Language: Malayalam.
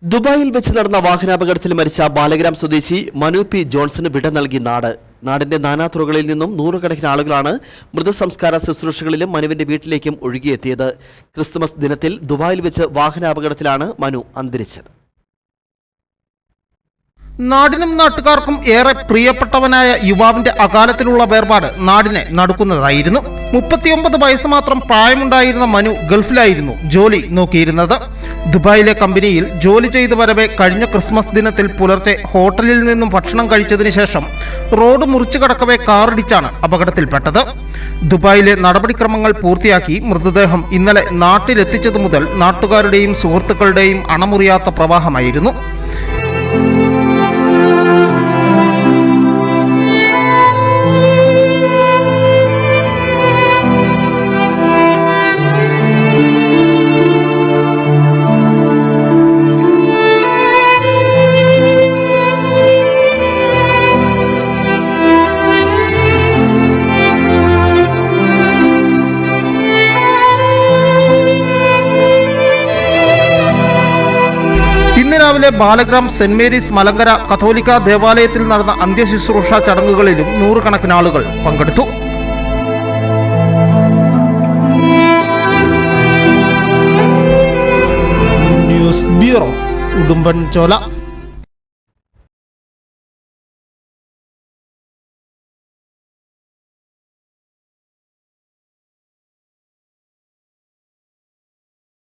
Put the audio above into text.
ദുബായിൽ വെച്ച് നടന്ന വാഹനാപകടത്തിൽ മരിച്ച ബാലഗ്രാം സ്വദേശി മനു പി ജോൺസന് വിട നൽകി നാടിന്റെ നാനാതുറകളിൽ നിന്നും നൂറുകണക്കിന് ആളുകളാണ് മൃതസംസ്കാര ശുശ്രൂഷകളിലും മനുവിന്റെ വീട്ടിലേക്കും ഒഴുകിയെത്തിയത്. ക്രിസ്തുമസ് ദിനത്തിൽ ദുബായിൽ വെച്ച് വാഹനാപകടത്തിലാണ് മനു അന്തരിച്ചത്. നാടിനും നാട്ടുകാർക്കും ഏറെ പ്രിയപ്പെട്ടവനായ യുവാവിന്റെ അകാലത്തിലുള്ള വേർപാട് നാടിനെ നടുക്കുന്നതായിരുന്നു. 39 വയസ്സ് മാത്രം പ്രായമുണ്ടായിരുന്ന മനു ഗൾഫിലായിരുന്നു ജോലി നോക്കിയിരുന്നത്. ദുബായിലെ കമ്പനിയിൽ ജോലി ചെയ്തു വരവെ കഴിഞ്ഞ ക്രിസ്മസ് ദിനത്തിൽ പുലർച്ചെ ഹോട്ടലിൽ നിന്നും ഭക്ഷണം കഴിച്ചതിന് ശേഷം റോഡ് മുറിച്ചു കടക്കവെ കാറിടിച്ചാണ് അപകടത്തിൽപ്പെട്ടത്. ദുബായിലെ നടപടിക്രമങ്ങൾ പൂർത്തിയാക്കി മൃതദേഹം ഇന്നലെ നാട്ടിലെത്തിച്ചതു മുതൽ നാട്ടുകാരുടെയും സുഹൃത്തുക്കളുടെയും അണമുറിയാത്ത പ്രവാഹമായിരുന്നു. ഇന്ന് രാവിലെ ബാലഗ്രാം സെന്റ് മേരീസ് മലങ്കര കത്തോലിക്ക ദേവാലയത്തിൽ നടന്ന അന്ത്യശുശ്രൂഷ ചടങ്ങുകളിലും നൂറുകണക്കിന് ആളുകൾ പങ്കെടുത്തു. News bureau, Udumbanchola.